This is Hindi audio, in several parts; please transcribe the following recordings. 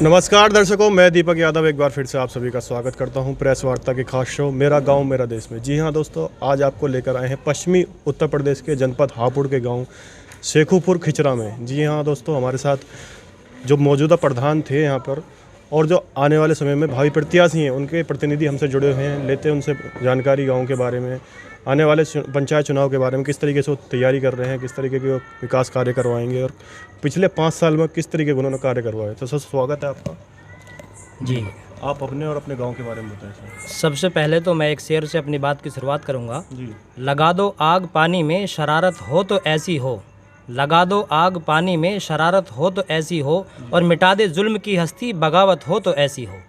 नमस्कार दर्शकों, मैं दीपक यादव एक बार फिर से आप सभी का स्वागत करता हूं प्रेस वार्ता के खास शो मेरा गांव मेरा देश में। जी हां दोस्तों, आज आपको लेकर आए हैं पश्चिमी उत्तर प्रदेश के जनपद हापुड़ के गांव शेखुपुर खिचरा में। जी हां दोस्तों, हमारे साथ जो मौजूदा प्रधान थे यहाँ पर और जो आने वाले समय में भावी प्रत्याशी हैं, उनके प्रतिनिधि हमसे जुड़े हुए हैं। लेते हैं उनसे जानकारी गाँव के बारे में, आने वाले पंचायत चुनाव के बारे में, किस तरीके से वो तैयारी कर रहे हैं, किस तरीके के विकास कार्य करवाएंगे और पिछले 5 साल में किस तरीके के उन्होंने कार्य करवाए। तो सर, स्वागत है आपका। जी, आप अपने और अपने गांव के बारे में बताएं सर। सबसे पहले तो मैं एक शेर से अपनी बात की शुरुआत करूंगा। जी। लगा दो आग पानी में शरारत हो तो ऐसी हो, लगा दो आग पानी में शरारत हो तो ऐसी हो, और मिटा दे जुल्म की हस्ती बगावत हो तो ऐसी हो।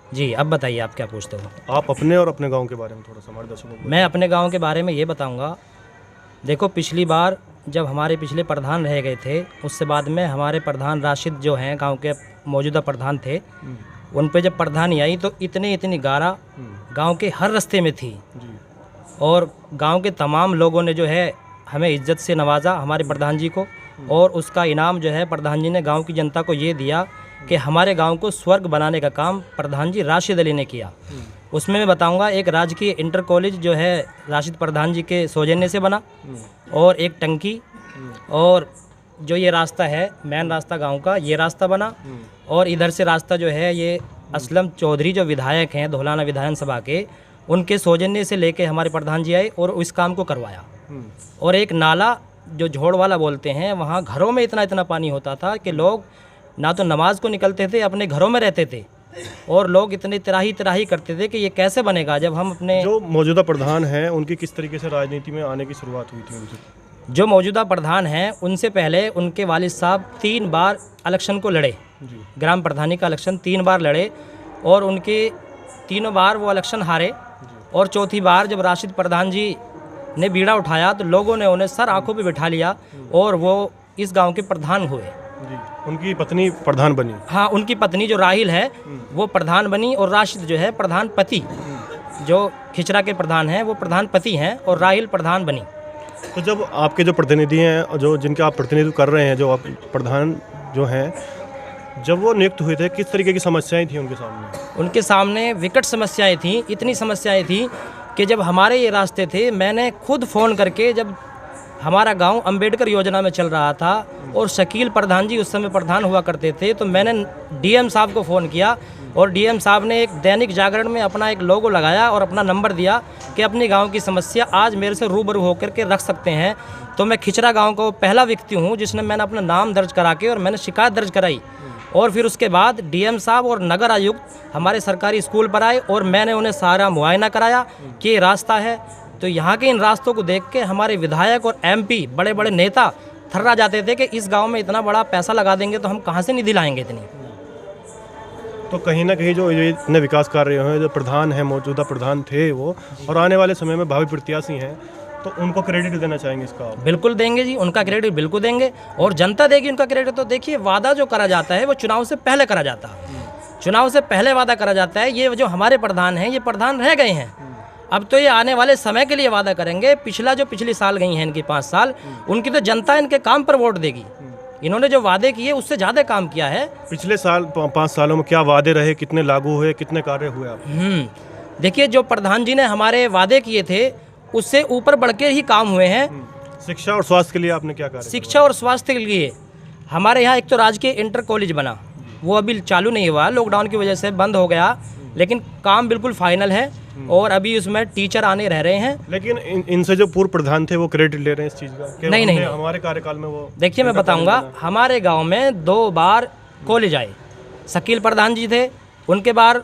जी, अब बताइए आप क्या पूछते हो। आप अपने और अपने गांव के बारे में थोड़ा सा हमारे दर्शकों को। मैं अपने गांव के बारे में ये बताऊंगा। देखो, पिछली बार जब हमारे पिछले प्रधान रह गए थे, उससे बाद में हमारे प्रधान राशिद जो हैं गांव के मौजूदा प्रधान थे, उन पे जब प्रधानी आई तो इतनी गारा गांव के हर रास्ते में थी। जी। और गांव के तमाम लोगों ने जो है हमें इज्जत से नवाजा, हमारे प्रधान जी को। और उसका इनाम जो है प्रधान जी ने गांव की जनता को ये दिया कि हमारे गांव को स्वर्ग बनाने का काम प्रधान जी राशिद अली ने किया। उसमें मैं बताऊंगा, एक राजकीय इंटर कॉलेज जो है राशिद प्रधान जी के सौजन्य से बना, और एक टंकी, और जो ये रास्ता है मेन रास्ता गांव का, ये रास्ता बना। और इधर से रास्ता जो है ये असलम चौधरी जो विधायक हैं धौलाना विधानसभा के, उनके सौजन्य से लेके हमारे प्रधान जी आए और इस काम को करवाया। और एक नाला जो झोड़ वाला बोलते हैं, वहाँ घरों में इतना पानी होता था कि लोग ना तो नमाज को निकलते थे, अपने घरों में रहते थे, और लोग इतने तराही करते थे कि ये कैसे बनेगा। जब हम अपने जो मौजूदा प्रधान हैं उनकी किस तरीके से राजनीति में आने की शुरुआत हुई थी उनसे? जो मौजूदा प्रधान हैं उनसे पहले उनके वालिद साहब 3 बार इलेक्शन को लड़े। ग्राम प्रधानी का इलेक्शन 3 बार लड़े, और उनके तीनों बार वो इलेक्शन हारे। और चौथी बार जब राशिद प्रधान जी ने बीड़ा उठाया तो लोगों ने उन्हें सर आंखों पे बिठा लिया और वो इस गांव के प्रधान हुए। जी। उनकी पत्नी प्रधान बनी। हाँ, उनकी पत्नी जो राहिल है वो प्रधान बनी, और राशिद जो है प्रधान पति, जो खिचरा के प्रधान हैं वो प्रधान पति हैं, और राहिल प्रधान बनी। तो जब आपके जो प्रतिनिधि हैं, जो जिनका आप प्रतिनिधित्व कर रहे हैं, जो आप प्रधान जो हैं, जब वो नियुक्त हुए थे, किस तरीके की समस्याएं थी उनके सामने? उनके सामने विकट समस्याएं थी, इतनी समस्याएं थी कि जब हमारे ये रास्ते थे, मैंने खुद फ़ोन करके, जब हमारा गांव अंबेडकर योजना में चल रहा था और शकील प्रधान जी उस समय प्रधान हुआ करते थे, तो मैंने डीएम साहब को फ़ोन किया, और डीएम साहब ने एक दैनिक जागरण में अपना एक लोगो लगाया और अपना नंबर दिया कि अपनी गांव की समस्या आज मेरे से रूबरू होकर के रख सकते हैं। तो मैं खिचरा गांव का पहला व्यक्ति हूं जिसने मैंने अपना नाम दर्ज करा के और मैंने शिकायत दर्ज कराई। और फिर उसके बाद डीएम साहब और नगर आयुक्त हमारे सरकारी स्कूल पर आए और मैंने उन्हें सारा मुआयना कराया कि ये रास्ता है। तो यहाँ के इन रास्तों को देख के हमारे विधायक और एमपी बड़े बड़े नेता थर्रा जाते थे कि इस गांव में इतना बड़ा पैसा लगा देंगे तो हम कहाँ से निधि लाएंगे इतनी। तो कहीं ना कहीं जो इतने विकास कार्य हैं, जो प्रधान हैं, मौजूदा प्रधान थे वो, और आने वाले समय में भावी प्रत्याशी हैं, तो उनको क्रेडिट देना चाहेंगे इसका? बिल्कुल देंगे जी, उनका क्रेडिट बिल्कुल देंगे, और जनता देगी उनका क्रेडिट। तो देखिए, वादा जो करा जाता है वो चुनाव से पहले करा जाता है, चुनाव से पहले वादा करा जाता है। ये जो हमारे प्रधान हैं, ये प्रधान रह गए हैं, अब तो ये आने वाले समय के लिए वादा करेंगे। पिछली साल गई हैं इनकी 5 साल, उनकी तो जनता इनके काम पर वोट देगी। इन्होंने जो वादे किए उससे ज़्यादा काम किया है। पिछले साल 5 सालों में क्या वादे रहे, कितने लागू हुए, कितने कार्य हुए आप? देखिए, जो प्रधान जी ने हमारे वादे किए थे उससे ऊपर बढ़ के ही काम हुए हैं। शिक्षा और स्वास्थ्य के लिए आपने क्या कार्य? शिक्षा और स्वास्थ्य के लिए हमारे यहाँ एक तो राजकीय इंटर कॉलेज बना, वो अभी चालू नहीं हुआ, लॉकडाउन की वजह से बंद हो गया, लेकिन काम बिल्कुल फाइनल है और अभी उसमें टीचर आने रह रहे हैं। लेकिन इनसे जो पूर्व प्रधान थे वो क्रेडिट ले रहे हैं इस चीज़ का? नहीं, हमारे कार्यकाल में वो, देखिए मैं बताऊंगा, हमारे गांव में 2 बार कॉलेज आए। शकील प्रधान जी थे, उनके बाद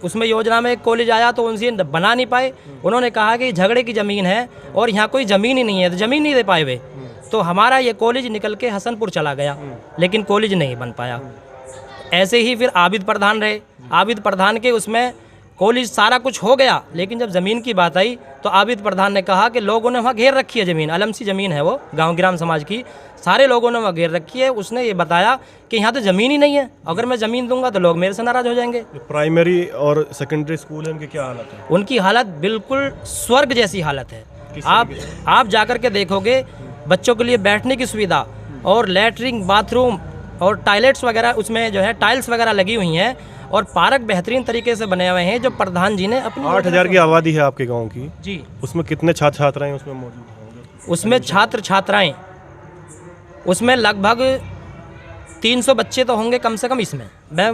उसमें योजना में एक कॉलेज आया तो उनसे बना नहीं पाए। उन्होंने कहा कि झगड़े की ज़मीन है और यहाँ कोई ज़मीन ही नहीं है, तो ज़मीन नहीं दे पाए वे। तो हमारा ये कॉलेज निकल के हसनपुर चला गया, लेकिन कॉलेज नहीं बन पाया। ऐसे ही फिर आबिद प्रधान रहे, आबिद प्रधान के उसमें कॉलेज सारा कुछ हो गया, लेकिन जब ज़मीन की बात आई तो आबिद प्रधान ने कहा कि लोगों ने वहाँ घेर रखी है ज़मीन, अलम सी ज़मीन है वो, गांव ग्राम समाज की, सारे लोगों ने वहाँ घेर रखी है। उसने ये बताया कि यहाँ तो ज़मीन ही नहीं है, अगर मैं ज़मीन दूंगा तो लोग मेरे से नाराज़ हो जाएंगे। प्राइमरी और सेकेंडरी स्कूल है, उनकी क्या हालत है? उनकी हालत बिल्कुल स्वर्ग जैसी हालत है। आप जाकर के देखोगे, बच्चों के लिए बैठने की सुविधा और लैट्रिन बाथरूम और टॉयलेट्स वगैरह उसमें जो है टाइल्स वगैरह लगी हुई हैं और पार्क बेहतरीन तरीके से बने हुए हैं जो प्रधान जी ने अपनी 8,000 की आबादी है आपके गांव की, जी। उसमें कितने छात्र छात्राएं उसमें मौजूद होंगे? उसमें छात्र छात्राएं उसमें लगभग 300 बच्चे तो होंगे कम से कम। इसमें मैं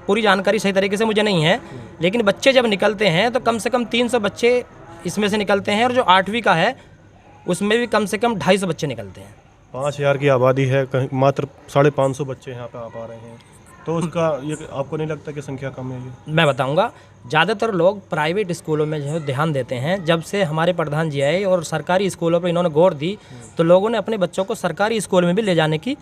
पूरी जानकारी सही तरीके से मुझे नहीं है, लेकिन बच्चे जब निकलते हैं तो कम से कम 300 बच्चे इसमें से निकलते हैं और जो 8वीं का है उसमें भी कम से कम 250 बच्चे निकलते हैं। 5,000 की आबादी है, कहीं मात्र 550 बच्चे यहाँ पे आ पा रहे हैं, तो उसका ये आपको नहीं लगता कि संख्या कम है? ये मैं बताऊंगा, ज़्यादातर लोग प्राइवेट स्कूलों में जो है ध्यान देते हैं। जब से हमारे प्रधान जी आए और सरकारी स्कूलों पर इन्होंने गौर दी तो लोगों ने अपने बच्चों को सरकारी स्कूल में भी ले जाने की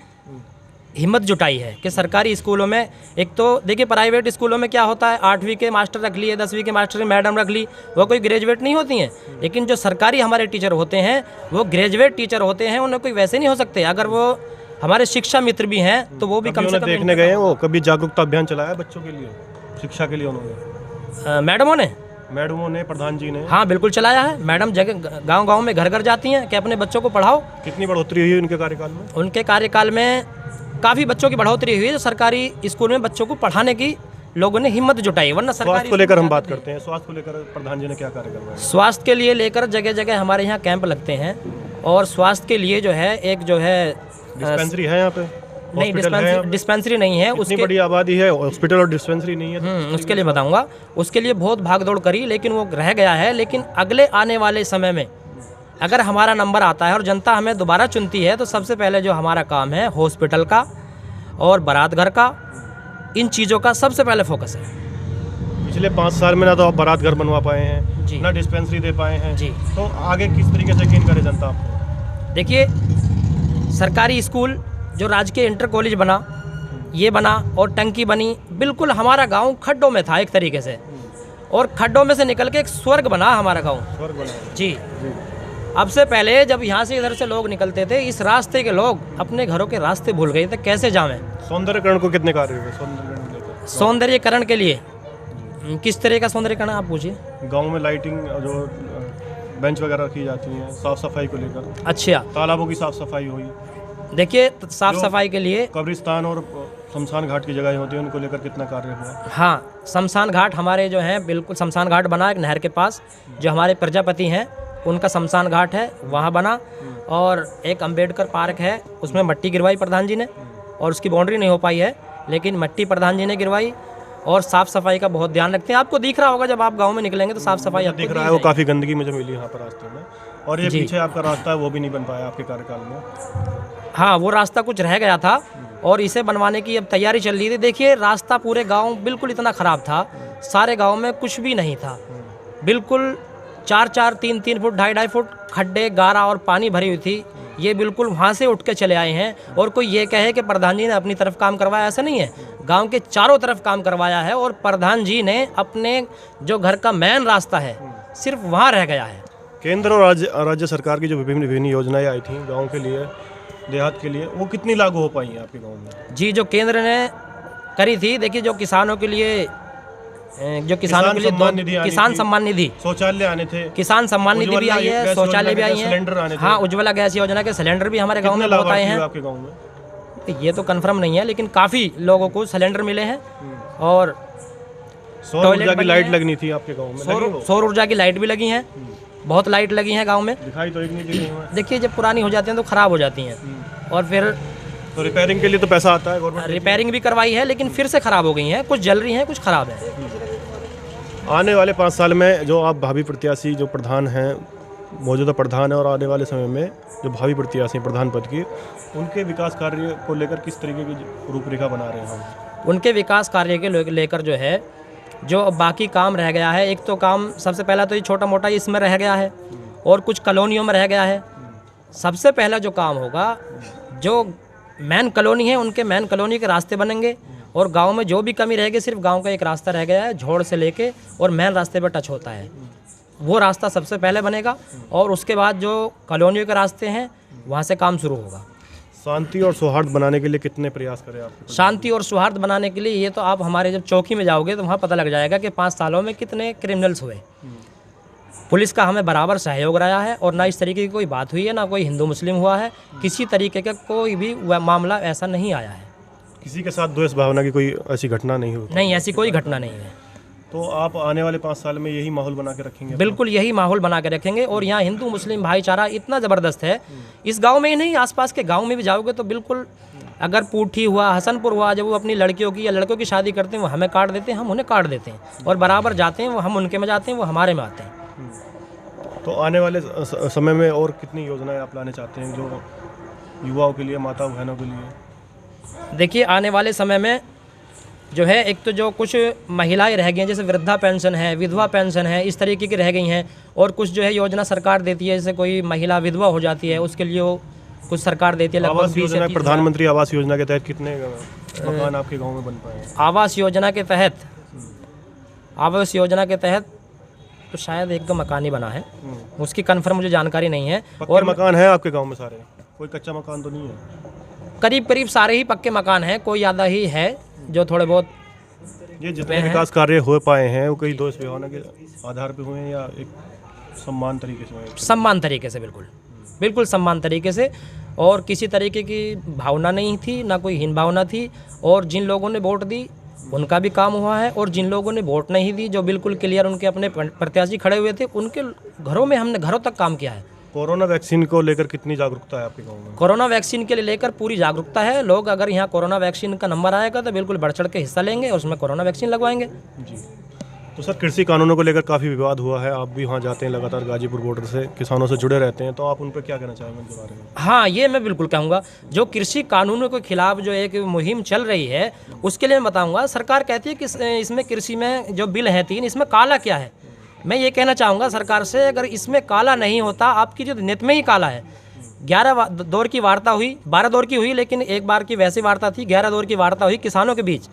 हिम्मत जुटाई है कि सरकारी स्कूलों में, एक तो देखिए प्राइवेट स्कूलों में क्या होता है, 8वीं के मास्टर रख लिए, 10वीं के मास्टर मैडम रख ली, वो कोई ग्रेजुएट नहीं होती हैं। लेकिन जो सरकारी हमारे टीचर होते हैं वो ग्रेजुएट टीचर होते हैं, उन्हें कोई वैसे नहीं हो सकते। अगर वो हमारे शिक्षा मित्र भी हैं तो वो भी कम से कम देखने गए हैं, वो कभी जागरूकता अभियान चलाया बच्चों के लिए, शिक्षा के लिए उन्होंने? मैडमों ने, प्रधान जी ने? हाँ बिल्कुल चलाया है। मैडम जगह गांव-गांव में घर घर जाती हैं कि अपने बच्चों को पढ़ाओ। कितनी बढ़ोतरी हुई उनके कार्यकाल में? उनके कार्यकाल में काफ़ी बच्चों की बढ़ोतरी हुई है। सरकारी स्कूल में बच्चों को पढ़ाने की लोगों ने हिम्मत जुटाई, वरना सरकारी स्वास्थ्य को लेकर हम बात करते हैं। स्वास्थ्य को लेकर प्रधान जी ने क्या कार्य करवाया? स्वास्थ्य के लिए लेकर जगह जगह हमारे यहाँ कैंप लगते हैं और स्वास्थ्य के लिए जो है एक जो है डिस्पेंसरी है यहाँ पे? नहीं, डिस्पेंसरी नहीं है। उसकी बड़ी आबादी है, हॉस्पिटल और डिस्पेंसरी नहीं है। उसके लिए बताऊंगा, उसके लिए बहुत भागदौड़ करी लेकिन वो रह गया है। लेकिन अगले आने वाले समय में अगर हमारा नंबर आता है और जनता हमें दोबारा चुनती है तो सबसे पहले जो हमारा काम है हॉस्पिटल का और बारात घर का, इन चीज़ों का सबसे पहले फोकस है। पिछले 5 साल में ना तो आप बारात घर बनवा पाए हैं जी, ना डिस्पेंसरी दे पाए हैं जी, तो आगे किस तरीके से यकीन करे जनता आपको? देखिए सरकारी स्कूल जो राजकीय इंटर कॉलेज बना, ये बना और टंकी बनी, बिल्कुल हमारा गांव खड्डों में था एक तरीके से, और खड्डों में से निकल के एक स्वर्ग बना हमारा गांव। स्वर्ग बना जी। अब से पहले जब यहाँ से इधर से लोग निकलते थे, इस रास्ते के लोग अपने घरों के रास्ते भूल गए थे, कैसे जावें। सौंदर्यकरण को कितने कार्य हुए? सौंदर्यकरण के लिए किस तरह का सौंदर्यकरण आप पूछिए? गांव में लाइटिंग, जो बेंच वगैरह की जाती हैं, साफ सफाई को लेकर। अच्छा, तालाबों की साफ सफाई हुई। देखिए साफ सफाई के लिए कब्रिस्तान और शमशान घाट की जगह होती है, उनको लेकर कितना कार्य हुआ? हाँ, शमशान घाट हमारे जो हैं, बिल्कुल शमशान घाट बना एक नहर के पास, जो हमारे प्रजापति हैं उनका शमशान घाट है, वहाँ बना। और एक अंबेडकर पार्क है, उसमें मट्टी गिरवाई प्रधान जी ने और उसकी बाउंड्री नहीं हो पाई है, लेकिन मट्टी प्रधान जी ने गिरवाई। और साफ़ सफाई का बहुत ध्यान रखते हैं। आपको दिख रहा होगा जब आप गांव में निकलेंगे तो साफ़ सफाई दिख रहा है। वो काफ़ी गंदगी मुझे मिली यहाँ पर रास्ते में, और ये पीछे आपका रास्ता है वो भी नहीं बन पाया आपके कार्यकाल में। हाँ, वो रास्ता कुछ रह गया था और इसे बनवाने की अब तैयारी चल रही थी। देखिए रास्ता पूरे गांव बिल्कुल इतना ख़राब था, सारे गांव में कुछ भी नहीं था, बिल्कुल 4-4, 3-3 फुट, 2.5-2.5 फुट खड्डे, गारा और पानी भरी हुई थी। ये बिल्कुल वहाँ से उठ के चले आए हैं। और कोई ये कहे कि प्रधान जी ने अपनी तरफ काम करवाया, ऐसा नहीं है। गांव के चारों तरफ काम करवाया है और प्रधान जी ने अपने जो घर का मेन रास्ता है सिर्फ वहाँ रह गया है। केंद्र और राज्य सरकार की जो विभिन्न योजनाएं आई थी गाँव के लिए, देहात के लिए, वो कितनी लागू हो पाई हैं आपके गाँव में? जी, जो केंद्र ने करी थी, देखिए जो किसानों के लिए किसान सम्मान निधि, शौचालय आने थे, किसान सम्मान निधि भी आई है, शौचालय भी आई है। हाँ, उज्ज्वला गैस योजना के सिलेंडर भी हमारे गांव में बहुत आए हैं। आपके गांव में ये तो कंफर्म नहीं है, लेकिन काफ़ी लोगों को सिलेंडर मिले हैं। और सौर ऊर्जा की लाइट लगनी थी आपके गांव में? सौर ऊर्जा की लाइट भी लगी हैं, बहुत लाइट लगी हैं गाँव में। दिखाई तो एक नहीं दी है। देखिए जब पुरानी हो जाती हैं तो ख़राब हो जाती हैं, और फिर तो रिपेयरिंग के लिए तो पैसा आता है गवर्नमेंट। रिपेयरिंग भी करवाई है, लेकिन फिर से ख़राब हो गई हैं, कुछ जल रही हैं, कुछ ख़राब है। आने वाले 5 साल में जो आप भावी प्रत्याशी जो प्रधान हैं, मौजूदा प्रधान है, और आने वाले समय में जो भावी प्रत्याशी प्रधान पद की, उनके विकास कार्य को लेकर किस तरीके की रूपरेखा बना रहे हैं हम? उनके विकास कार्य के लेकर जो है, जो बाकी काम रह गया है, एक तो काम सबसे पहला तो ये छोटा मोटा इसमें रह गया है और कुछ कॉलोनियों में रह गया है। सबसे पहला जो काम होगा, जो मेन कॉलोनी है उनके मेन कॉलोनी के रास्ते बनेंगे, और गांव में जो भी कमी रहेगी सिर्फ गांव का एक रास्ता रह गया है, झोड़ से लेके और मेन रास्ते पर टच होता है, वो रास्ता सबसे पहले बनेगा। और उसके बाद जो कॉलोनियों के रास्ते हैं वहाँ से काम शुरू होगा। शांति और सौहार्द बनाने के लिए कितने प्रयास करें आप? शांति और सौहार्द बनाने के लिए ये तो आप हमारे जब चौकी में जाओगे तो वहाँ पता लग जाएगा कि 5 सालों में कितने क्रिमिनल्स हुए। पुलिस का हमें बराबर सहयोग रहा है और ना इस तरीके की कोई बात हुई है, ना कोई हिंदू मुस्लिम हुआ है, किसी तरीके का कोई भी मामला ऐसा नहीं आया है। किसी के साथ द्वेष भावना की कोई ऐसी घटना नहीं हुई? नहीं, ऐसी कोई घटना नहीं है। तो आप आने वाले 5 साल में यही माहौल बना के रखेंगे? बिल्कुल यही माहौल बना के रखेंगे। और यहाँ हिंदू मुस्लिम भाईचारा इतना ज़बरदस्त है, इस गांव में ही नहीं, आसपास के गांव में भी जाओगे तो बिल्कुल, अगर पूठी हुआ, हसनपुर हुआ, जब वो अपनी लड़कियों की या लड़कों की शादी करते हैं वो हमें काट देते हैं, हम उन्हें काट देते हैं, और बराबर जाते हैं, वो हम उनके में जाते हैं, वो हमारे में आते हैं। तो आने वाले समय में और कितनी योजनाएं आप लाने चाहते हैं जो युवाओं के लिए, माता बहनों के लिए? देखिए, आने वाले समय में जो है, एक तो जो कुछ महिलाएं रह गई हैं, जैसे वृद्धा पेंशन है, विधवा पेंशन है, इस तरीके की रह गई हैं, और कुछ जो है योजना सरकार देती है, जैसे कोई महिला विधवा हो जाती है उसके लिए वो कुछ सरकार देती है, लगभग आवास 20 से योजना, 30 प्रधानमंत्री आवास योजना के तहत कितने मकान आपके गांव में बन पाए हैं? आवास योजना के तहत, आवास योजना के तहत तो शायद एक दो मकान ही बना है, उसकी कन्फर्म मुझे जानकारी नहीं है। और मकान है आपके गांव में सारे? कोई कच्चा मकान तो नहीं है? करीब करीब सारे ही पक्के मकान हैं, कोई ज़्यादा ही है जो थोड़े बहुत। ये जितने विकास कार्य हो पाए हैं वो कई दोष भावना के आधार पे हुए हैं या एक सम्मान तरीके से हुए हैं? सम्मान तरीके से, बिल्कुल बिल्कुल सम्मान तरीके से, और किसी तरीके की भावना नहीं थी, ना कोई हीन भावना थी। और जिन लोगों ने वोट दी उनका भी काम हुआ है, और जिन लोगों ने वोट नहीं दी, जो बिल्कुल क्लियर उनके अपने प्रत्याशी खड़े हुए थे, उनके घरों में हमने घरों तक काम किया है। कोरोना वैक्सीन को लेकर कितनी जागरूकता है आपके गांव में? कोरोना वैक्सीन के लिए लेकर पूरी जागरूकता है। लोग अगर यहाँ कोरोना वैक्सीन का नंबर आएगा तो बिल्कुल बढ़ चढ़ के हिस्सा लेंगे और उसमें कोरोना वैक्सीन लगवाएंगे। जी। तो सर, कृषि कानूनों को लेकर काफ़ी विवाद हुआ है, आप भी वहाँ जाते हैं लगातार, गाजीपुर बॉर्डर से किसानों से जुड़े रहते हैं, तो आप उन पर क्या कहना चाहेंगे उनके बारे में? हाँ, ये मैं बिल्कुल कहूँगा, जो कृषि कानूनों के खिलाफ जो एक मुहिम चल रही है उसके लिए मैं बताऊँगा। सरकार कहती है कि इसमें कृषि में जो बिल है 3, इसमें काला क्या है। मैं ये कहना चाहूँगा सरकार से, अगर इसमें काला नहीं होता, आपकी जो नीयत में ही काला है। 11 दौर की वार्ता हुई, 12 दौर की हुई, लेकिन एक बार की वैसी वार्ता थी, 11 दौर की वार्ता हुई किसानों के बीच।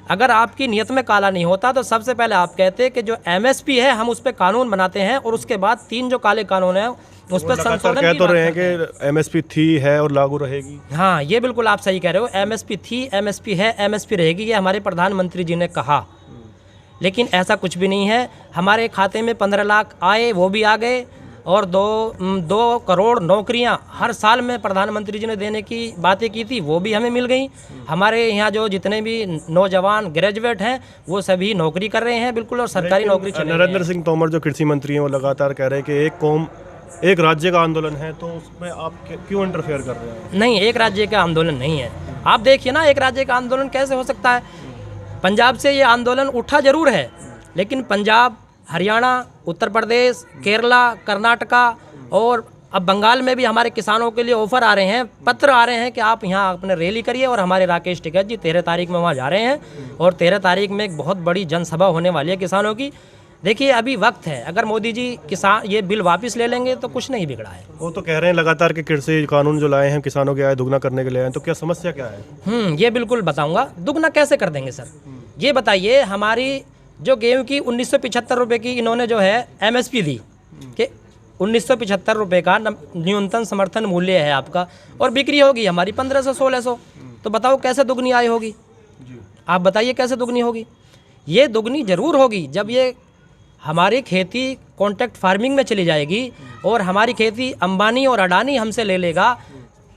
अगर आपकी नीयत में काला नहीं होता तो सबसे पहले आप कहते हैं कि जो MSP है हम उस पर कानून बनाते हैं, और उसके बाद 3 जो काले कानून हैं उस पर संशोधन कह तो रहे हैं कि MSP थी, है और लागू रहेगी। हाँ, ये बिल्कुल आप सही कह रहे हो, MSP थी, MSP है, MSP रहेगी, ये हमारे प्रधानमंत्री जी ने कहा। लेकिन ऐसा कुछ भी नहीं है। हमारे खाते में 15 लाख आए, वो भी आ गए, और 2 करोड़ नौकरियां हर साल में प्रधानमंत्री जी ने देने की बातें की थी, वो भी हमें मिल गई। हमारे यहाँ जो जितने भी नौजवान ग्रेजुएट हैं वो सभी नौकरी कर रहे हैं, बिल्कुल, और सरकारी नौकरी चल रही है। नरेंद्र सिंह तोमर जो कृषि मंत्री हैं वो लगातार कह रहे हैं कि एक कौम एक राज्य का आंदोलन है, तो उसमें आप क्यों इंटरफेयर कर रहे हैं? नहीं, एक राज्य का आंदोलन नहीं है। आप देखिए ना, एक राज्य का आंदोलन कैसे हो सकता है। पंजाब से ये आंदोलन उठा जरूर है, लेकिन पंजाब, हरियाणा, उत्तर प्रदेश, केरला, कर्नाटका और अब बंगाल में भी हमारे किसानों के लिए ऑफर आ रहे हैं, पत्र आ रहे हैं कि आप यहाँ अपने रैली करिए। और हमारे राकेश टिकैत जी 13 तारीख में वहाँ जा रहे हैं, और 13 तारीख में एक बहुत बड़ी जनसभा होने वाली है किसानों की। देखिए, अभी वक्त है, अगर मोदी जी किसान ये बिल वापस ले लेंगे तो कुछ नहीं बिगड़ा है। वो तो कह रहे हैं लगातार कि कृषि कानून जो लाए हैं किसानों के आय दुगना करने के लिए आए, तो क्या समस्या क्या है? ये बिल्कुल बताऊंगा। दुगना कैसे कर देंगे सर, ये बताइए। हमारी जो गेहूं की 1975 रुपये की इन्होंने जो है MSP दी कि 1975 रुपये का न्यूनतम समर्थन मूल्य है आपका, और बिक्री होगी हमारी 1500-1600, तो बताओ कैसे दुगनी आय होगी? आप बताइए कैसे दुगनी होगी? ये दुगनी जरूर होगी जब ये हमारी खेती कॉन्ट्रैक्ट फार्मिंग में चली जाएगी और हमारी खेती अंबानी और अडानी हमसे ले लेगा,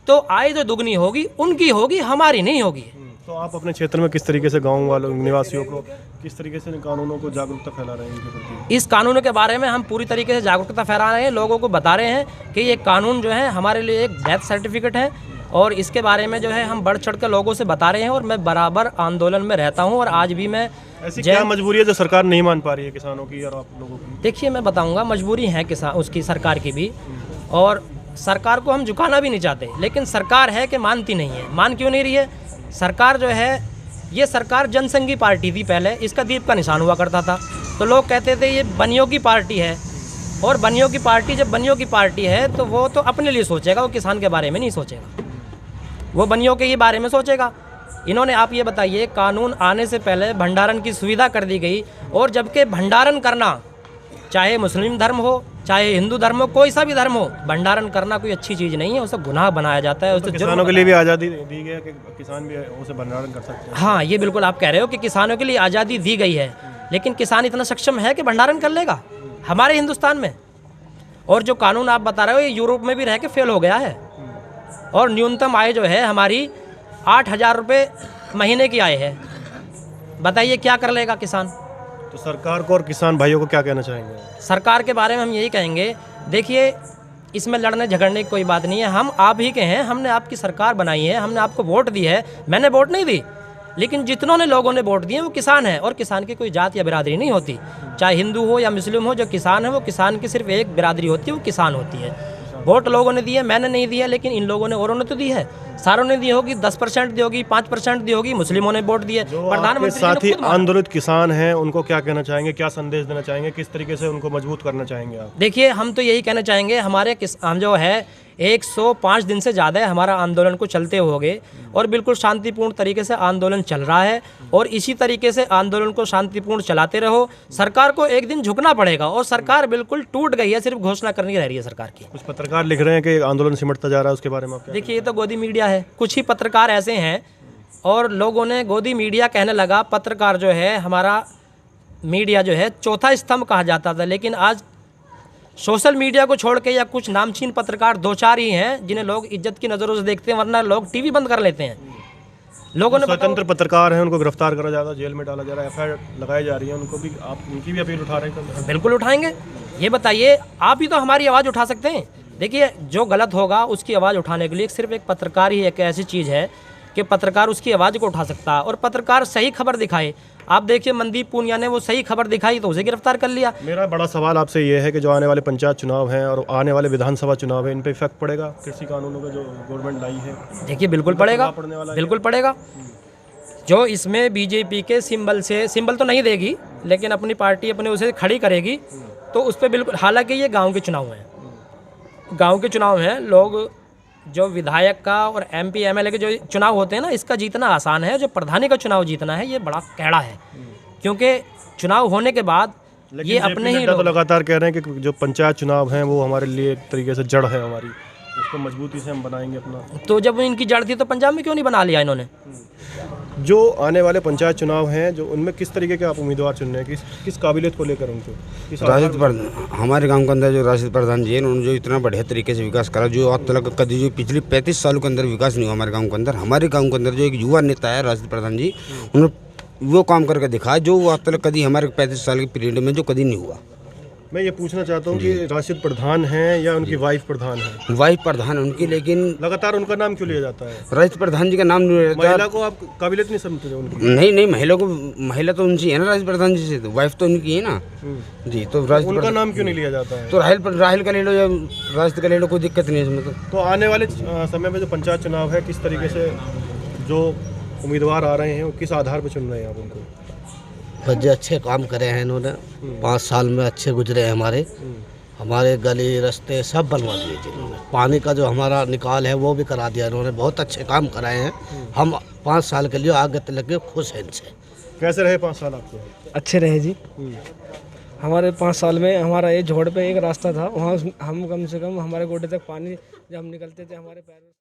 तो आय जो दुगनी होगी उनकी होगी, हमारी नहीं होगी। तो आप अपने क्षेत्र में किस तरीके से गांव वालों निवासियों को किस तरीके से कानूनों को जागरूकता फैला रहे हैं इनके प्रति? इस कानून के बारे में हम पूरी तरीके से जागरूकता फैला रहे हैं, लोगों को बता रहे हैं कि ये कानून जो है हमारे लिए एक डेथ सर्टिफिकेट है, और इसके बारे में जो है हम बढ़ चढ़ कर लोगों से बता रहे हैं। और मैं बराबर आंदोलन में रहता हूँ, और आज भी मैं ऐसी क्या मजबूरी है जो सरकार नहीं मान पा रही है किसानों की और आप लोगों की? देखिए, मैं बताऊंगा, मजबूरी है किसान उसकी, सरकार की भी, और सरकार को हम झुकाना भी नहीं चाहते, लेकिन सरकार है कि मानती नहीं है। मान क्यों नहीं रही है सरकार? जो है ये सरकार जनसंघी पार्टी थी पहले, इसका दीप का निशान हुआ करता था, तो लोग कहते थे ये बनियों की पार्टी है। और बनियों की पार्टी, जब बनियों की पार्टी है तो वो तो अपने लिए सोचेगा, वो किसान के बारे में नहीं सोचेगा, वो बनियों के ही बारे में सोचेगा। इन्होंने, आप ये बताइए, कानून आने से पहले भंडारण की सुविधा कर दी गई, और जबकि भंडारण करना, चाहे मुस्लिम धर्म हो चाहे हिंदू धर्म हो, कोई सा भी धर्म हो, भंडारण करना कोई अच्छी चीज़ नहीं है, उसे गुनाह बनाया जाता है। तो किसानों के लिए भी आज़ादी दी गई है कि किसान भी उसे भंडारण कर सकते हैं? हाँ, ये बिल्कुल आप कह रहे हो कि किसानों के लिए आज़ादी दी गई है, लेकिन किसान इतना सक्षम है कि भंडारण कर लेगा हमारे हिंदुस्तान में? और जो कानून आप बता रहे हो ये यूरोप में भी रह के फेल हो गया है। और न्यूनतम आय जो है हमारी 8,000 रुपये महीने की आय है। बताइए क्या कर लेगा किसान। तो सरकार को और किसान भाइयों को क्या कहना चाहेंगे? सरकार के बारे में हम यही कहेंगे, देखिए इसमें लड़ने झगड़ने की कोई बात नहीं है। हम आप ही के हैं, हमने आपकी सरकार बनाई है, हमने आपको वोट दी है। मैंने वोट नहीं दी, लेकिन जितनों ने लोगों ने वोट दिए वो किसान हैं। और किसान की कोई जात या बिरादरी नहीं होती, चाहे हिंदू हो या मुस्लिम हो। जो किसान है वो किसान की सिर्फ एक बिरादरी होती है, वो किसान होती है। वोट लोगों ने दी है, मैंने नहीं दिया, लेकिन इन लोगों ने औरों ने तो दी है। सारों ने दी होगी, 10% दी होगी, 5% दी होगी, मुस्लिमों ने वोट दिए। प्रधानमंत्री साथ ही आंदोलित किसान हैं, उनको क्या कहना चाहेंगे, क्या संदेश देना चाहेंगे, किस तरीके से उनको मजबूत करना चाहेंगे आप? देखिए हम तो यही कहना चाहेंगे, हम जो है 105 दिन से ज़्यादा है हमारा आंदोलन को चलते हो गए और बिल्कुल शांतिपूर्ण तरीके से आंदोलन चल रहा है। और इसी तरीके से आंदोलन को शांतिपूर्ण चलाते रहो। सरकार को एक दिन झुकना पड़ेगा और सरकार बिल्कुल टूट गई है, सिर्फ घोषणा करनी रह रही है सरकार की। कुछ पत्रकार लिख रहे हैं कि आंदोलन सिमटता जा रहा है, उसके बारे में आप क्या? देखिए ये तो गोदी मीडिया है, कुछ ही पत्रकार ऐसे हैं और लोगों ने गोदी मीडिया कहने लगा। पत्रकार जो है हमारा मीडिया जो है चौथा स्तंभ कहा जाता था, लेकिन आज सोशल मीडिया को छोड़ के या कुछ नामचीन पत्रकार 2-4 ही हैं जिन्हें लोग इज्जत की नज़रों से देखते हैं, वरना लोग टीवी बंद कर लेते हैं। लोगों ने स्वतंत्र पत्रकार हैं, उनको गिरफ्तार करा जा रहा है, जेल में डाला जा रहा है, FIR लगाई जा रही है, उनको भी आप उनकी भी अपील उठा रहे हैं? बिल्कुल उठाएंगे। ये बताइए, आप ही तो हमारी आवाज़ उठा सकते हैं। देखिए जो गलत होगा उसकी आवाज़ उठाने के लिए सिर्फ एक पत्रकार ही एक ऐसी चीज़ है कि पत्रकार उसकी आवाज़ को उठा सकता है और पत्रकार सही खबर दिखाए। आप देखिए मनदीप पूनिया ने वो सही खबर दिखाई तो उसे गिरफ्तार कर लिया। मेरा बड़ा सवाल आपसे ये है कि जो आने वाले पंचायत चुनाव हैं और आने वाले विधानसभा चुनाव हैं, इन पे इफेक्ट पड़ेगा कृषि कानूनों का जो गवर्नमेंट लाई है? देखिए बिल्कुल पड़ेगा, बिल्कुल पड़ेगा। जो इसमें बीजेपी के सिंबल तो नहीं देगी, लेकिन अपनी पार्टी अपने उसे खड़ी करेगी तो उस पर बिल्कुल। हालांकि ये गाँव के चुनाव हैं, गाँव के चुनाव हैं। लोग जो विधायक का और MP MLA के जो चुनाव होते हैं ना, इसका जीतना आसान है। जो प्रधानी का चुनाव जीतना है ये बड़ा कैड़ा है, क्योंकि चुनाव होने के बाद ये अपने ही तो लगातार कह रहे हैं कि जो पंचायत चुनाव हैं वो हमारे लिए एक तरीके से जड़ है हमारी, उसको मजबूती से हम बनाएंगे अपना। तो जब इनकी जड़ थी तो पंजाब में क्यों नहीं बना लिया इन्होंने? जो आने वाले पंचायत चुनाव हैं, जो उनमें किस तरीके के आप उम्मीदवार चुन रहे हैं, किस काबिलियत को लेकर उनको? राशिद प्रधान, हमारे गांव के अंदर जो राशिद प्रधान जी हैं, उन्होंने जो इतना बढ़िया तरीके से विकास करा, जो आज तक कभी जो पिछले 35 सालों के अंदर विकास नहीं हुआ हमारे गांव के अंदर। हमारे गांव के अंदर जो एक युवा नेता है राशिद प्रधान जी, उन्होंने वो काम करके दिखाया जो आज तक कभी हमारे 35 साल के पीरियड में जो कभी नहीं हुआ। मैं ये पूछना चाहता हूँ कि राशिद प्रधान हैं या उनकी वाइफ प्रधान है? वाइफ प्रधान है उनकी, लेकिन लगातार उनका नाम क्यों लिया जाता है? राशिद प्रधान जी का नाम नहीं लिया महिला को आप काबिलियत नहीं समझते उनकी? नहीं, महिला तो उनसी है ना राशिद प्रधान जी से, तो वाइफ तो उनकी है ना जी। तो उनका नाम क्यों नहीं लिया जाता है? तो राहिल का ले लो या राशिद का ले लो, कोई दिक्कत नहीं है इसमें। तो आने वाले समय में जो पंचायत चुनाव है, किस तरीके से जो उम्मीदवार आ रहे हैं वो किस आधार पर चुन रहे हैं आप उनको? बच्चे अच्छे काम करे हैं इन्होंने, 5 साल में अच्छे गुजरे हैं हमारे गली रास्ते सब बनवा दिए जिन्होंने। पानी का जो हमारा निकाल है वो भी करा दिया इन्होंने, बहुत अच्छे काम कराए हैं। हम 5 साल के लिए आगे तक के खुश हैं इनसे। कैसे रहे 5 साल आपके? अच्छे रहे जी। हमारे 5 साल में हमारा ये झोड़ पे एक रास्ता था, वहाँ हम कम से कम हमारे गोडे तक पानी जब हम निकलते थे हमारे पैर